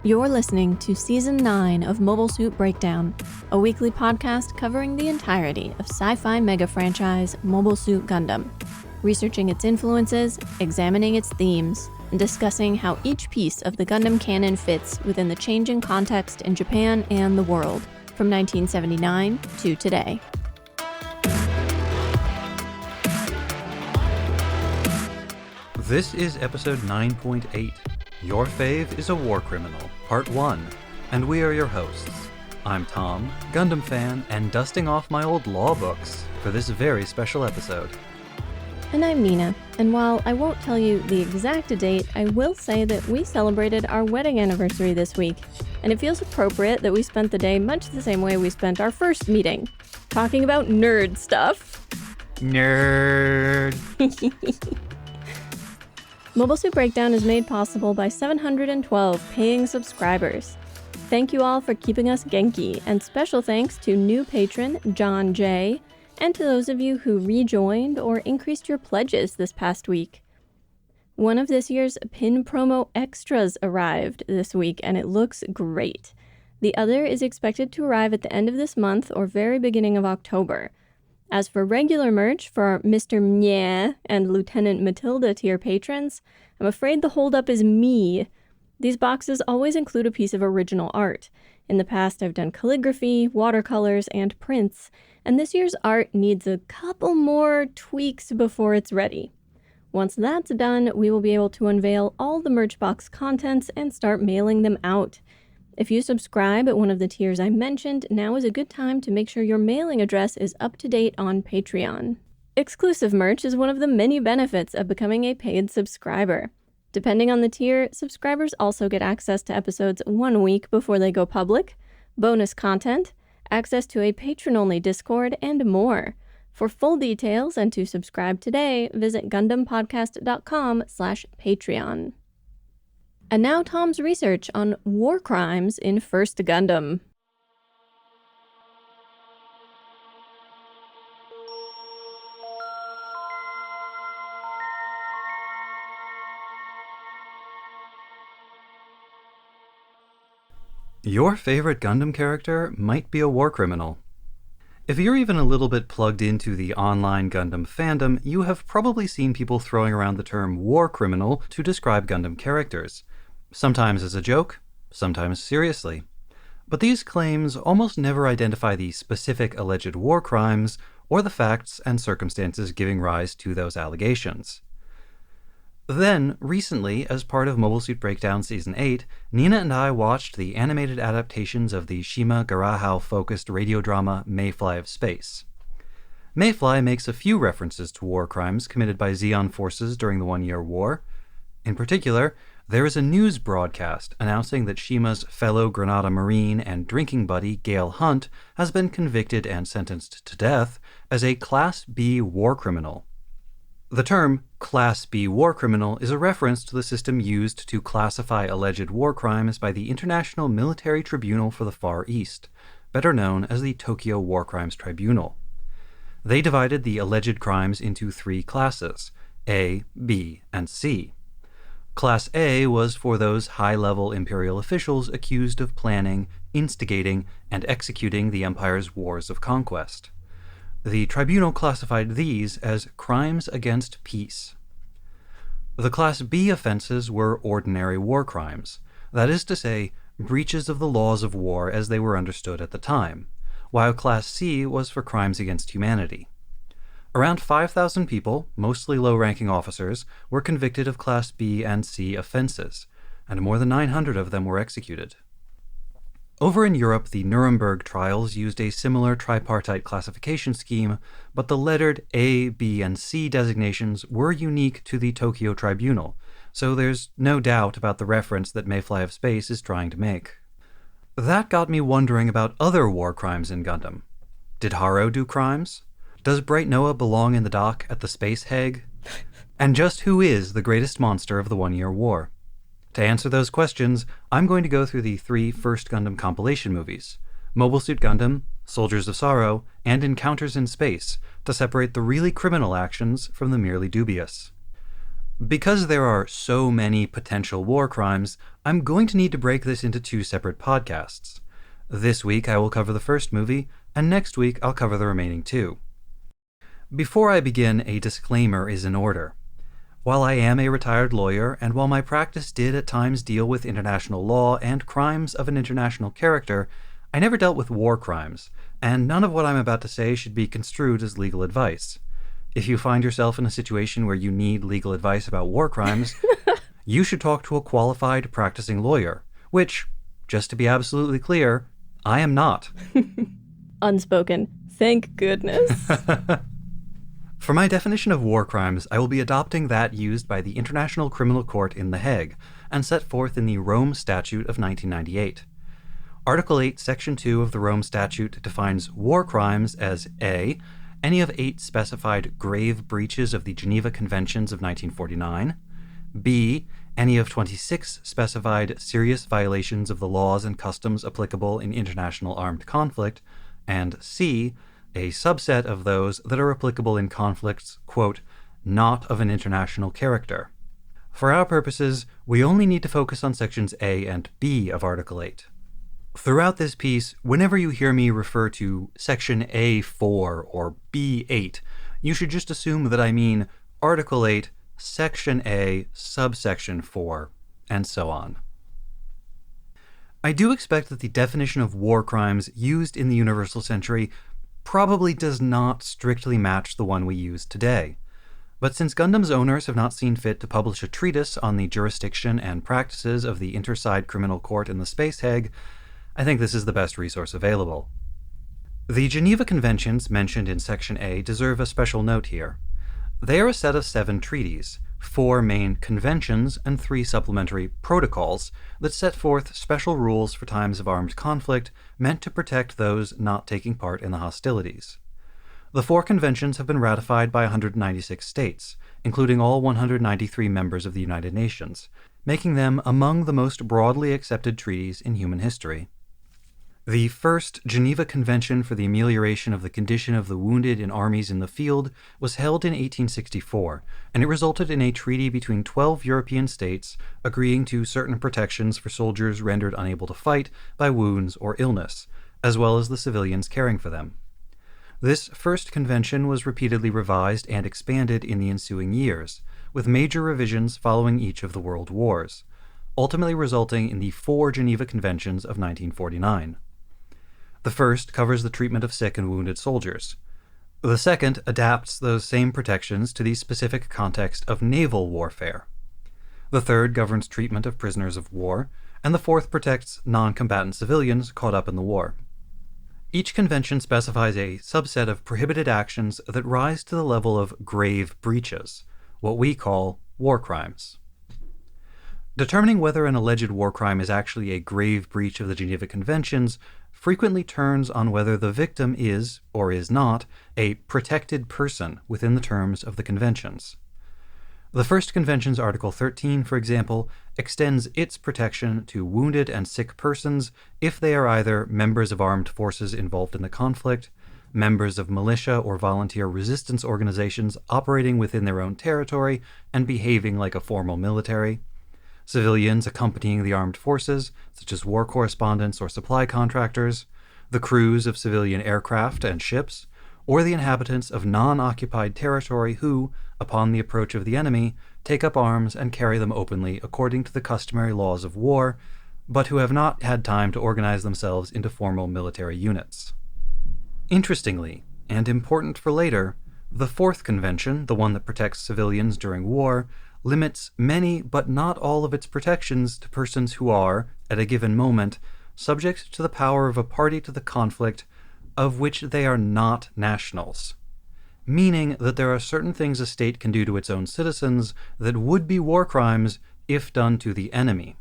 You're listening to Season 9 of Mobile Suit Breakdown, a weekly podcast covering the entirety of sci-fi mega franchise Mobile Suit Gundam, researching its influences, examining its themes, and discussing how each piece of the Gundam canon fits within the changing context in Japan and the world, from 1979 to today. This is episode 9.8. Your Fave is a War Criminal, Part 1, and we are your hosts. I'm Tom, Gundam fan, and dusting off my old law books for this very special episode. And I'm Nina, and while I won't tell you the exact date, I will say that we celebrated our wedding anniversary this week, and it feels appropriate that we spent the day much the same way we spent our first meeting, talking about nerd stuff. Nerd! Mobile Suit Breakdown is made possible by 712 paying subscribers. Thank you all for keeping us Genki, and special thanks to new patron John J, and to those of you who rejoined or increased your pledges this past week. One of this year's pin promo extras arrived this week, and it looks great. The other is expected to arrive at the end of this month or very beginning of October. As for regular merch for our Mr. Mnyeh and Lieutenant Matilda tier patrons, I'm afraid the holdup is me. These boxes always include a piece of original art. In the past, I've done calligraphy, watercolors, and prints, and this year's art needs a couple more tweaks before it's ready. Once that's done, we will be able to unveil all the merch box contents and start mailing them out. If you subscribe at one of the tiers I mentioned, now is a good time to make sure your mailing address is up to date on Patreon. Exclusive merch is one of the many benefits of becoming a paid subscriber. Depending on the tier, subscribers also get access to episodes 1 week before they go public, bonus content, access to a patron-only Discord, and more. For full details and to subscribe today, visit GundamPodcast.com/Patreon. And now Tom's research on war crimes in First Gundam. Your favorite Gundam character might be a war criminal. If you're even a little bit plugged into the online Gundam fandom, you have probably seen people throwing around the term war criminal to describe Gundam characters. Sometimes as a joke, sometimes seriously. But these claims almost never identify the specific alleged war crimes or the facts and circumstances giving rise to those allegations. Then, recently, as part of Mobile Suit Breakdown Season 8, Nina and I watched the animated adaptations of the Shima Garahow-focused radio drama Mayfly of Space. Mayfly makes a few references to war crimes committed by Zeon forces during the One-Year War. In particular, there is a news broadcast announcing that Shima's fellow Granada Marine and drinking buddy Gale Hunt has been convicted and sentenced to death as a Class B war criminal. The term Class B war criminal is a reference to the system used to classify alleged war crimes by the International Military Tribunal for the Far East, better known as the Tokyo War Crimes Tribunal. They divided the alleged crimes into 3 classes, A, B, and C. Class A was for those high-level imperial officials accused of planning, instigating, and executing the Empire's wars of conquest. The tribunal classified these as crimes against peace. The Class B offenses were ordinary war crimes, that is to say, breaches of the laws of war as they were understood at the time, while Class C was for crimes against humanity. Around 5,000 people, mostly low-ranking officers, were convicted of Class B and C offenses, and more than 900 of them were executed. Over in Europe, the Nuremberg trials used a similar tripartite classification scheme, but the lettered A, B, and C designations were unique to the Tokyo Tribunal, so there's no doubt about the reference that Mayfly of Space is trying to make. That got me wondering about other war crimes in Gundam. Did Haro do crimes? Does Bright Noah belong in the dock at the Space Hague? And just who is the greatest monster of the One-Year War? To answer those questions, I'm going to go through the 3 First Gundam compilation movies, Mobile Suit Gundam, Soldiers of Sorrow, and Encounters in Space, to separate the really criminal actions from the merely dubious. Because there are so many potential war crimes, I'm going to need to break this into 2 separate podcasts. This week I will cover the first movie, and next week I'll cover the remaining 2. Before I begin, a disclaimer is in order. While I am a retired lawyer, and while my practice did at times deal with international law and crimes of an international character, I never dealt with war crimes, and none of what I'm about to say should be construed as legal advice. If you find yourself in a situation where you need legal advice about war crimes, you should talk to a qualified practicing lawyer, which, just to be absolutely clear, I am not. Unspoken. Thank goodness. For my definition of war crimes, I will be adopting that used by the International Criminal Court in The Hague and set forth in the Rome Statute of 1998. Article 8, Section 2 of the Rome Statute defines war crimes as A. Any of 8 specified grave breaches of the Geneva Conventions of 1949, B. Any of 26 specified serious violations of the laws and customs applicable in international armed conflict, and C. A subset of those that are applicable in conflicts, quote, not of an international character. For our purposes, we only need to focus on sections A and B of Article 8. Throughout this piece, whenever you hear me refer to Section A4 or B8, you should just assume that I mean Article 8, Section A, subsection 4, and so on. I do expect that the definition of war crimes used in the Universal Century probably does not strictly match the one we use today. But since Gundam's owners have not seen fit to publish a treatise on the jurisdiction and practices of the Interside Criminal Court in the Space Hague, I think this is the best resource available. The Geneva Conventions mentioned in Section A deserve a special note here. They are a set of 7 treaties, 4 main conventions, and 3 supplementary protocols that set forth special rules for times of armed conflict meant to protect those not taking part in the hostilities. The 4 conventions have been ratified by 196 states, including all 193 members of the United Nations, making them among the most broadly accepted treaties in human history. The first Geneva Convention for the Amelioration of the Condition of the Wounded in Armies in the Field was held in 1864, and it resulted in a treaty between 12 European states agreeing to certain protections for soldiers rendered unable to fight by wounds or illness, as well as the civilians caring for them. This first convention was repeatedly revised and expanded in the ensuing years, with major revisions following each of the world wars, ultimately resulting in the 4 Geneva Conventions of 1949. The first covers the treatment of sick and wounded soldiers. The second adapts those same protections to the specific context of naval warfare. The third governs treatment of prisoners of war, and the fourth protects non-combatant civilians caught up in the war. Each convention specifies a subset of prohibited actions that rise to the level of grave breaches, what we call war crimes. Determining whether an alleged war crime is actually a grave breach of the Geneva Conventions frequently turns on whether the victim is, or is not, a protected person within the terms of the conventions. The first convention's Article 13, for example, extends its protection to wounded and sick persons if they are either members of armed forces involved in the conflict, members of militia or volunteer resistance organizations operating within their own territory and behaving like a formal military, civilians accompanying the armed forces, such as war correspondents or supply contractors, the crews of civilian aircraft and ships, or the inhabitants of non-occupied territory who, upon the approach of the enemy, take up arms and carry them openly according to the customary laws of war, but who have not had time to organize themselves into formal military units. Interestingly, and important for later, the fourth convention, the one that protects civilians during war, limits many but not all of its protections to persons who are, at a given moment, subject to the power of a party to the conflict of which they are not nationals, meaning that there are certain things a state can do to its own citizens that would be war crimes if done to the enemy.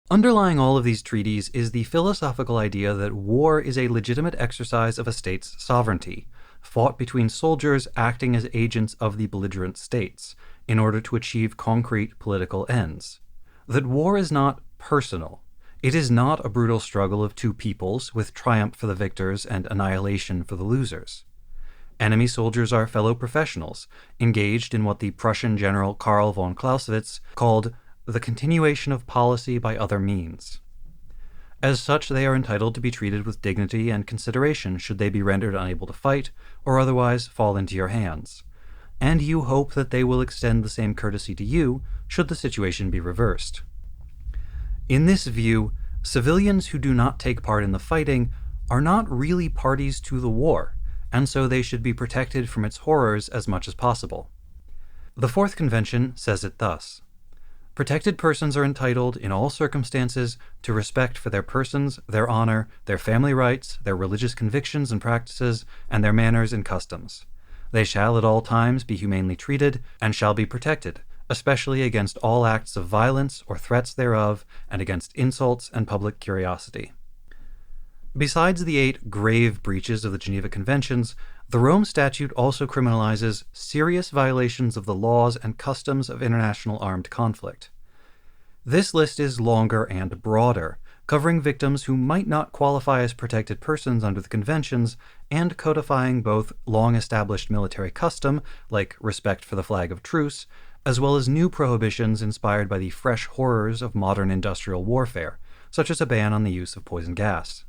Underlying all of these treaties is the philosophical idea that war is a legitimate exercise of a state's sovereignty, fought between soldiers acting as agents of the belligerent states, in order to achieve concrete political ends. That war is not personal. It is not a brutal struggle of 2 peoples with triumph for the victors and annihilation for the losers. Enemy soldiers are fellow professionals, engaged in what the Prussian general Karl von Clausewitz called the continuation of policy by other means. As such, they are entitled to be treated with dignity and consideration should they be rendered unable to fight or otherwise fall into your hands. And you hope that they will extend the same courtesy to you should the situation be reversed. In this view, civilians who do not take part in the fighting are not really parties to the war, and so they should be protected from its horrors as much as possible. The Fourth Convention says it thus: protected persons are entitled, in all circumstances, to respect for their persons, their honor, their family rights, their religious convictions and practices, and their manners and customs. They shall at all times be humanely treated, and shall be protected, especially against all acts of violence or threats thereof, and against insults and public curiosity. Besides the 8 grave breaches of the Geneva Conventions, the Rome Statute also criminalizes serious violations of the laws and customs of international armed conflict. This list is longer and broader, covering victims who might not qualify as protected persons under the conventions, and codifying both long-established military custom, like respect for the flag of truce, as well as new prohibitions inspired by the fresh horrors of modern industrial warfare, such as a ban on the use of poison gas.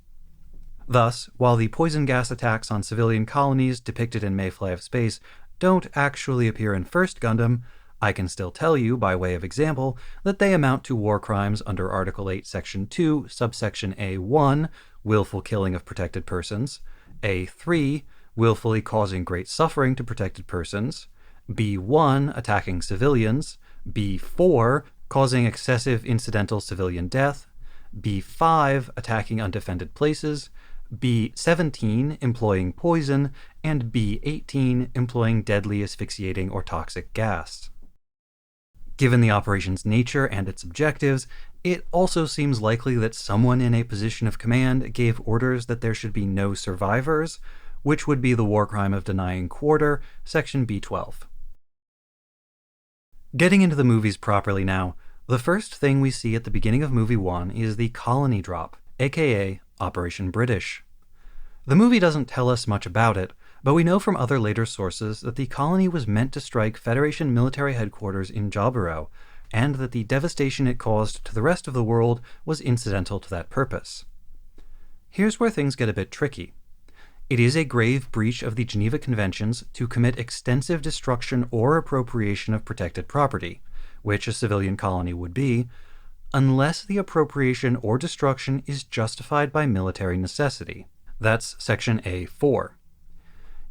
Thus, while the poison gas attacks on civilian colonies depicted in Mayfly of Space don't actually appear in First Gundam, I can still tell you, by way of example, that they amount to war crimes under Article 8, Section 2, subsection A1, willful killing of protected persons, A3, willfully causing great suffering to protected persons, B1, attacking civilians, B4, causing excessive incidental civilian death, B5, attacking undefended places, B17, employing poison, and B18, employing deadly asphyxiating or toxic gas. Given the operation's nature and its objectives, it also seems likely that someone in a position of command gave orders that there should be no survivors, which would be the war crime of denying quarter, section B12. Getting into the movies properly now, the first thing we see at the beginning of movie 1 is the colony drop, aka Operation British. The movie doesn't tell us much about it, but we know from other later sources that the colony was meant to strike Federation military headquarters in Jaburo, and that the devastation it caused to the rest of the world was incidental to that purpose. Here's where things get a bit tricky. It is a grave breach of the Geneva Conventions to commit extensive destruction or appropriation of protected property, which a civilian colony would be, unless the appropriation or destruction is justified by military necessity. That's Section A4.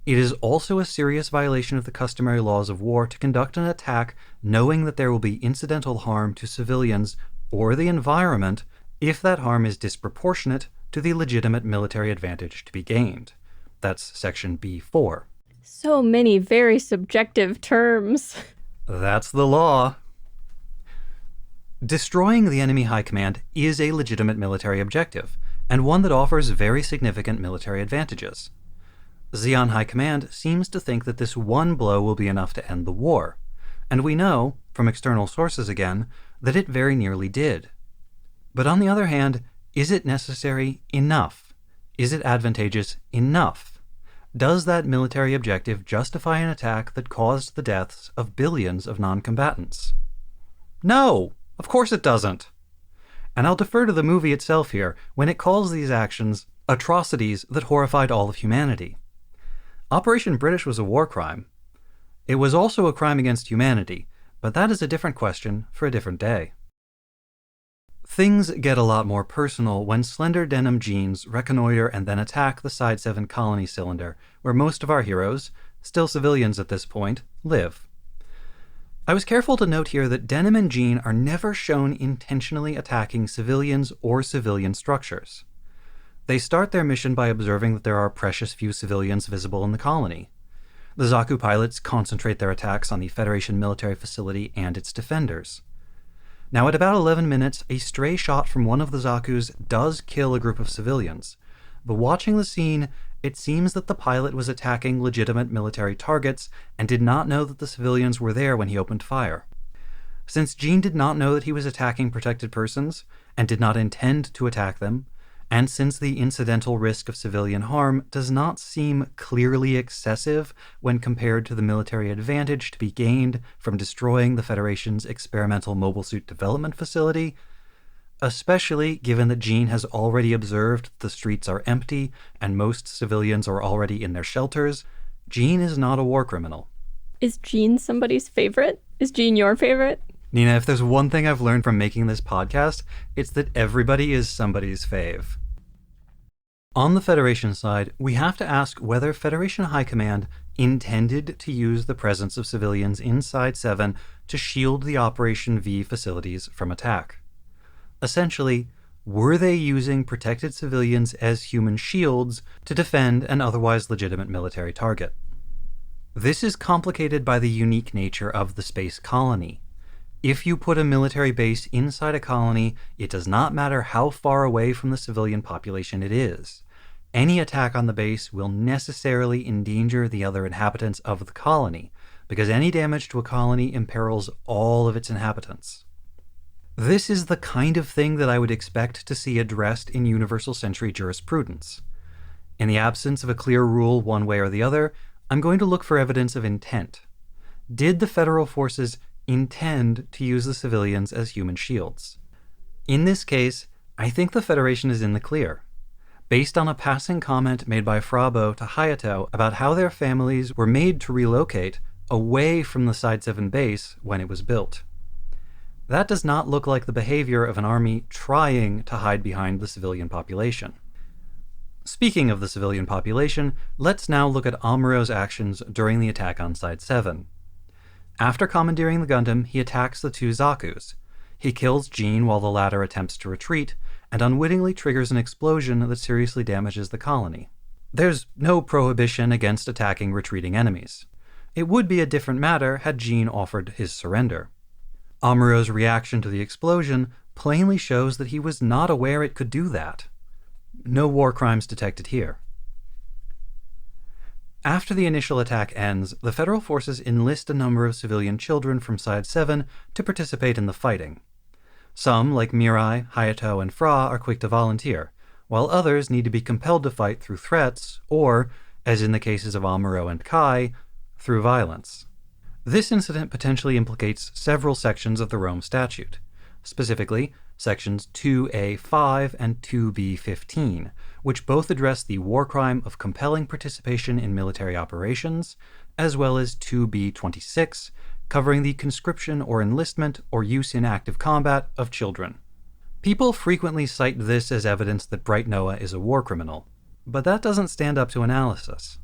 It is also a serious violation of the customary laws of war to conduct an attack knowing that there will be incidental harm to civilians or the environment if that harm is disproportionate to the legitimate military advantage to be gained. That's Section B4. So many very subjective terms. That's the law. Destroying the enemy high command is a legitimate military objective, and one that offers very significant military advantages. Zeon High Command seems to think that this one blow will be enough to end the war, and we know, from external sources again, that it very nearly did. But on the other hand, is it necessary enough? Is it advantageous enough? Does that military objective justify an attack that caused the deaths of billions of non-combatants? No! Of course it doesn't. And I'll defer to the movie itself here when it calls these actions atrocities that horrified all of humanity. Operation British was a war crime. It was also a crime against humanity, but that is a different question for a different day. Things get a lot more personal when slender denim jeans reconnoiter and then attack the Side 7 colony cylinder, where most of our heroes, still civilians at this point, live. I was careful to note here that Denim and Jean are never shown intentionally attacking civilians or civilian structures. They start their mission by observing that there are precious few civilians visible in the colony. The Zaku pilots concentrate their attacks on the Federation military facility and its defenders. Now at about 11 minutes, a stray shot from one of the Zakus does kill a group of civilians, but watching the scene, it seems that the pilot was attacking legitimate military targets and did not know that the civilians were there when he opened fire. Since Jean did not know that he was attacking protected persons, and did not intend to attack them, And since the incidental risk of civilian harm does not seem clearly excessive when compared to the military advantage to be gained from destroying the Federation's experimental mobile suit development facility, especially given that Jean has already observed the streets are empty and most civilians are already in their shelters, Jean is not a war criminal. Is Jean somebody's favorite? Is Jean your favorite? Nina, if there's one thing I've learned from making this podcast, it's that everybody is somebody's fave. On the Federation side, we have to ask whether Federation High Command intended to use the presence of civilians inside 7 to shield the Operation V facilities from attack. Essentially, were they using protected civilians as human shields to defend an otherwise legitimate military target? This is complicated by the unique nature of the space colony. If you put a military base inside a colony, it does not matter how far away from the civilian population it is. Any attack on the base will necessarily endanger the other inhabitants of the colony, because any damage to a colony imperils all of its inhabitants. This is the kind of thing that I would expect to see addressed in universal century jurisprudence. In the absence of a clear rule one way or the other, I'm going to look for evidence of intent. Did the federal forces intend to use the civilians as human shields? In this case, I think the Federation is in the clear. Based on a passing comment made by Frabo to Hayato about how their families were made to relocate away from the Side 7 base when it was built. That does not look like the behavior of an army trying to hide behind the civilian population. Speaking of the civilian population, let's now look at Amuro's actions during the attack on Side 7. After commandeering the Gundam, he attacks the 2 Zakus. He kills Jean while the latter attempts to retreat, and unwittingly triggers an explosion that seriously damages the colony. There's no prohibition against attacking retreating enemies. It would be a different matter had Jean offered his surrender. Amuro's reaction to the explosion plainly shows that he was not aware it could do that. No war crimes detected here. After the initial attack ends, the Federal forces enlist a number of civilian children from Side 7 to participate in the fighting. Some, like Mirai, Hayato, and Fra, are quick to volunteer, while others need to be compelled to fight through threats, or, as in the cases of Amuro and Kai, through violence. This incident potentially implicates several sections of the Rome Statute, specifically Sections 2A5 and 2B15, which both address the war crime of compelling participation in military operations, as well as 2B26, covering the conscription or enlistment or use in active combat of children. People frequently cite this as evidence that Bright Noah is a war criminal, but that doesn't stand up to analysis.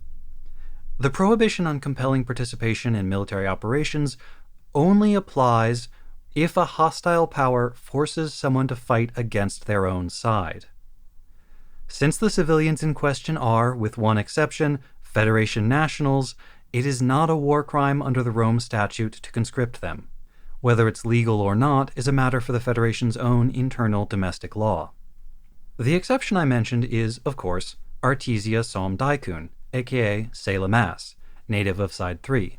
The prohibition on compelling participation in military operations only applies if a hostile power forces someone to fight against their own side. Since the civilians in question are, with one exception, Federation nationals, it is not a war crime under the Rome Statute to conscript them. Whether it's legal or not is a matter for the Federation's own internal domestic law. The exception I mentioned is, of course, Artesia Som Daikun, aka Sayla Mass, native of Side 3.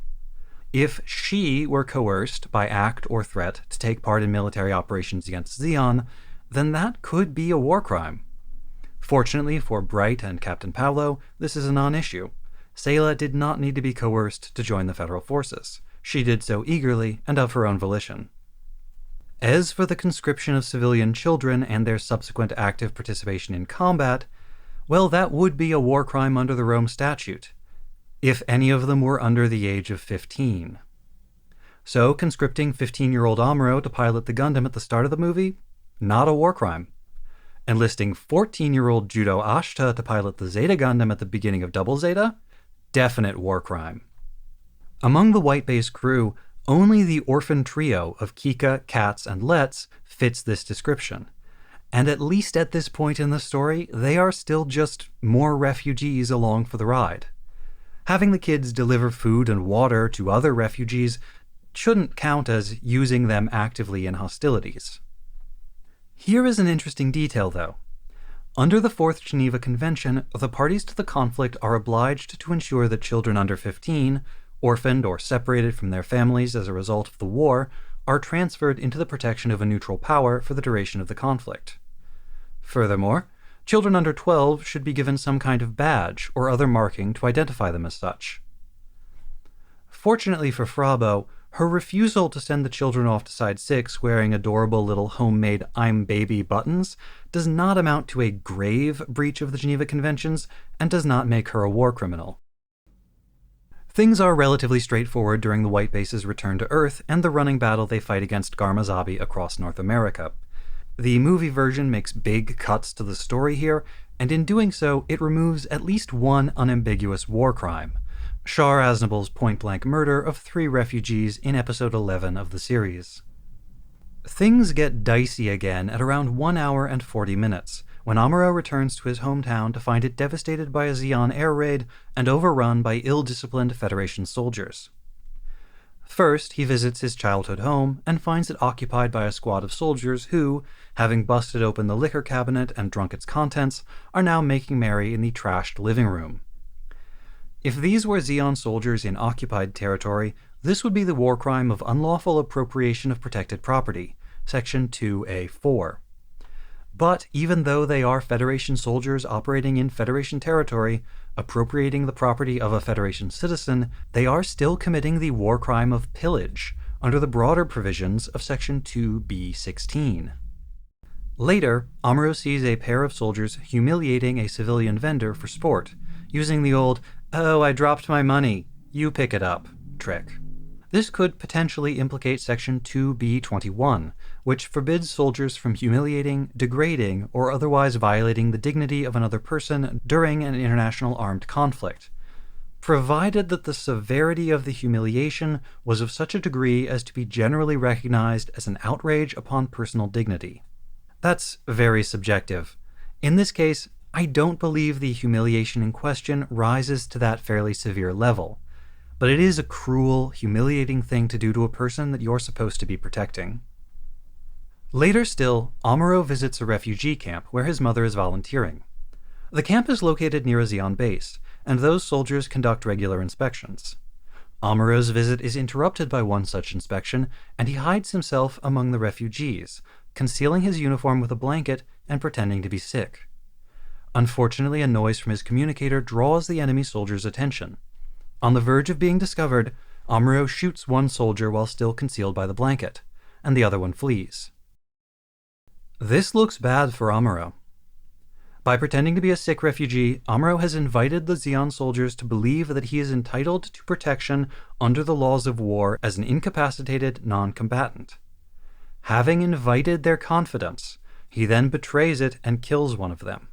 If she were coerced by act or threat to take part in military operations against Zeon, then that could be a war crime. Fortunately for Bright and Captain Paolo, this is a non-issue. Sayla did not need to be coerced to join the Federal forces. She did so eagerly and of her own volition. As for the conscription of civilian children and their subsequent active participation in combat, well, that would be a war crime under the Rome Statute, if any of them were under the age of 15. So, conscripting 15-year-old Amuro to pilot the Gundam at the start of the movie? Not a war crime. Enlisting 14-year-old Judo Ashita to pilot the Zeta Gundam at the beginning of Double Zeta? Definite war crime. Among the White Base crew, only the orphan trio of Kika, Katz, and Let's fits this description. And at least at this point in the story, they are still just more refugees along for the ride. Having the kids deliver food and water to other refugees shouldn't count as using them actively in hostilities. Here is an interesting detail, though. Under the Fourth Geneva Convention, the parties to the conflict are obliged to ensure that children under 15, orphaned or separated from their families as a result of the war, are transferred into the protection of a neutral power for the duration of the conflict. Furthermore, Children under 12 should be given some kind of badge or other marking to identify them as such. Fortunately for Frabo, her refusal to send the children off to Side 6 wearing adorable little homemade I'm Baby buttons does not amount to a grave breach of the Geneva Conventions and does not make her a war criminal. Things are relatively straightforward during the White Base's return to Earth and the running battle they fight against Garmazabi across North America. The movie version makes big cuts to the story here, and in doing so, it removes at least one unambiguous war crime: Shar Aznabul's point-blank murder of 3 refugees in episode 11 of the series. Things get dicey again at around 1 hour and 40 minutes, when Amuro returns to his hometown to find it devastated by a Zeon air raid and overrun by ill-disciplined Federation soldiers. First, he visits his childhood home and finds it occupied by a squad of soldiers who, having busted open the liquor cabinet and drunk its contents, are now making merry in the trashed living room. If these were Zeon soldiers in occupied territory, this would be the war crime of unlawful appropriation of protected property, Section 2A4. But even though they are Federation soldiers operating in Federation territory, appropriating the property of a Federation citizen, they are still committing the war crime of pillage, under the broader provisions of Section 2B16. Later, Amuro sees a pair of soldiers humiliating a civilian vendor for sport, using the old, "Oh, I dropped my money, you pick it up" trick. This could potentially implicate Section 2B21, which forbids soldiers from humiliating, degrading, or otherwise violating the dignity of another person during an international armed conflict, provided that the severity of the humiliation was of such a degree as to be generally recognized as an outrage upon personal dignity. That's very subjective. In this case, I don't believe the humiliation in question rises to that fairly severe level, but it is a cruel, humiliating thing to do to a person that you're supposed to be protecting. Later still, Amuro visits a refugee camp where his mother is volunteering. The camp is located near a Zeon base, and those soldiers conduct regular inspections. Amuro's visit is interrupted by one such inspection, and he hides himself among the refugees, concealing his uniform with a blanket and pretending to be sick. Unfortunately, a noise from his communicator draws the enemy soldier's attention. On the verge of being discovered, Amuro shoots one soldier while still concealed by the blanket, and the other one flees. This looks bad for Amuro. By pretending to be a sick refugee, Amuro has invited the Zeon soldiers to believe that he is entitled to protection under the laws of war as an incapacitated non-combatant. Having invited their confidence, he then betrays it and kills one of them.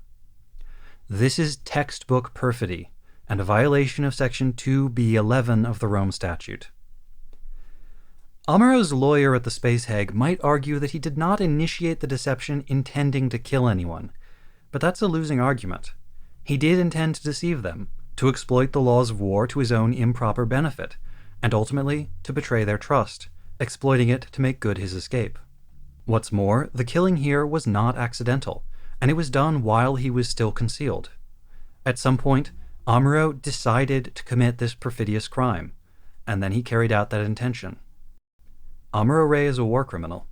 This is textbook perfidy, and a violation of Section 2B11 of the Rome Statute. Amuro's lawyer at the Space Hague might argue that he did not initiate the deception intending to kill anyone, but that's a losing argument. He did intend to deceive them, to exploit the laws of war to his own improper benefit, and ultimately to betray their trust, exploiting it to make good his escape. What's more, the killing here was not accidental, and it was done while he was still concealed. At some point, Amuro decided to commit this perfidious crime, and then he carried out that intention. Amuro Ray is a war criminal.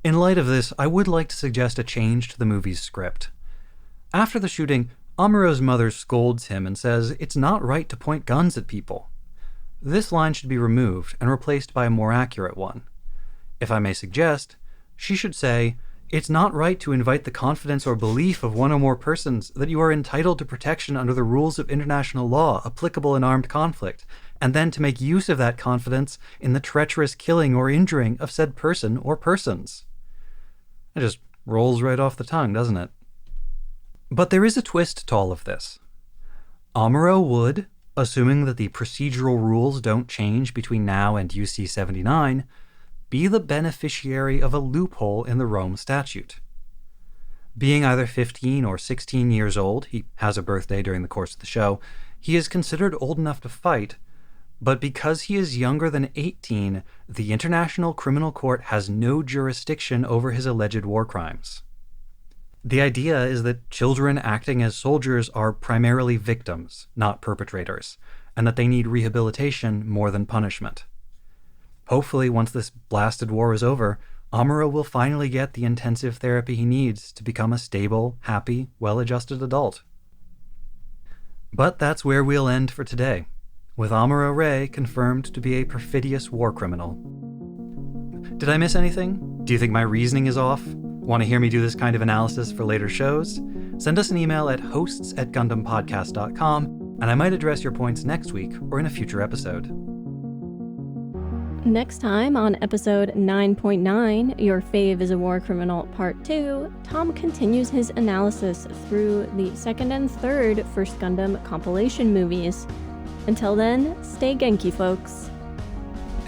In light of this, I would like to suggest a change to the movie's script. After the shooting, Amuro's mother scolds him and says it's not right to point guns at people. This line should be removed and replaced by a more accurate one. If I may suggest, she should say, "It's not right to invite the confidence or belief of one or more persons that you are entitled to protection under the rules of international law applicable in armed conflict, and then to make use of that confidence in the treacherous killing or injuring of said person or persons." It just rolls right off the tongue, doesn't it? But there is a twist to all of this. Amuro would, assuming that the procedural rules don't change between now and UC 79, be the beneficiary of a loophole in the Rome Statute. Being either 15 or 16 years old, he has a birthday during the course of the show, he is considered old enough to fight, but because he is younger than 18, the International Criminal Court has no jurisdiction over his alleged war crimes. The idea is that children acting as soldiers are primarily victims, not perpetrators, and that they need rehabilitation more than punishment. Hopefully, once this blasted war is over, Amuro will finally get the intensive therapy he needs to become a stable, happy, well-adjusted adult. But that's where we'll end for today, with Amuro Ray confirmed to be a perfidious war criminal. Did I miss anything? Do you think my reasoning is off? Want to hear me do this kind of analysis for later shows? Send us an email at hosts@GundamPodcast.com, and I might address your points next week or in a future episode. Next time on episode 9.9, Your Fave is a War Criminal Part 2, Tom continues his analysis through the second and third First Gundam compilation movies. Until then, stay Genki, folks.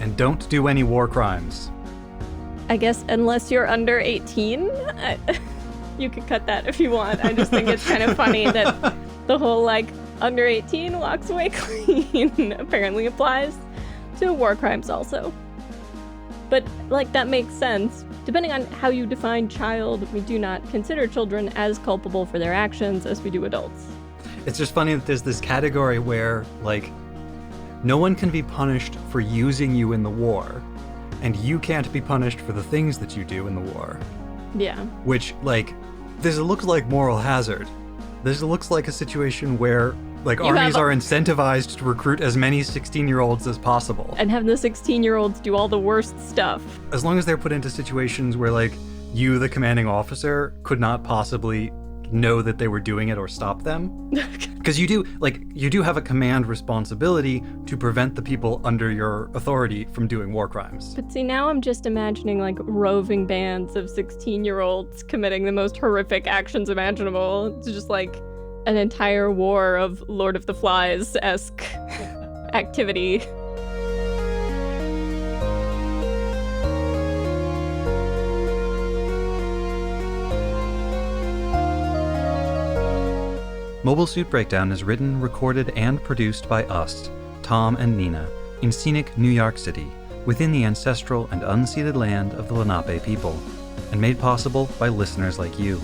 And don't do any war crimes. I guess unless you're under 18, you can cut that if you want. I just think it's kind of funny that the whole, under 18 walks away clean apparently applies to war crimes also. But, that makes sense. Depending on how you define child, we do not consider children as culpable for their actions as we do adults. It's just funny that there's this category where, no one can be punished for using you in the war, and you can't be punished for the things that you do in the war. Yeah. Which, this looks like moral hazard. This looks like a situation where, armies are incentivized to recruit as many 16-year-olds as possible. And have the 16-year-olds do all the worst stuff. As long as they're put into situations where, you, the commanding officer, could not possibly know that they were doing it or stop them. Because you do have a command responsibility to prevent the people under your authority from doing war crimes. But see, now I'm just imagining roving bands of 16-year-olds committing the most horrific actions imaginable. It's just an entire war of Lord of the Flies-esque activity. Mobile Suit Breakdown is written, recorded, and produced by us, Tom and Nina, in scenic New York City, within the ancestral and unceded land of the Lenape people, and made possible by listeners like you.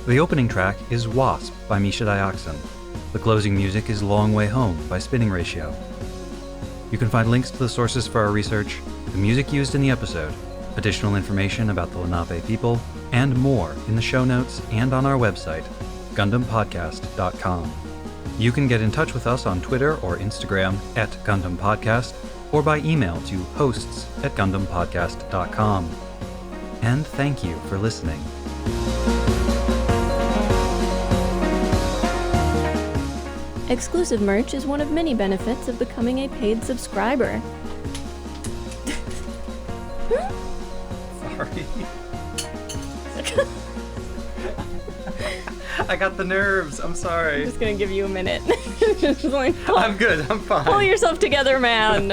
The opening track is Wasp by Misha Dioxin. The closing music is Long Way Home by Spinning Ratio. You can find links to the sources for our research, the music used in the episode, additional information about the Lenape people, and more in the show notes and on our website, GundamPodcast.com. You can get in touch with us on Twitter or Instagram at Gundam Podcast, or by email to hosts@GundamPodcast.com. And thank you for listening. Exclusive merch is one of many benefits of becoming a paid subscriber. Sorry. I got the nerves. I'm sorry. I'm just gonna give you a minute. I'm good. I'm fine. Pull yourself together, man.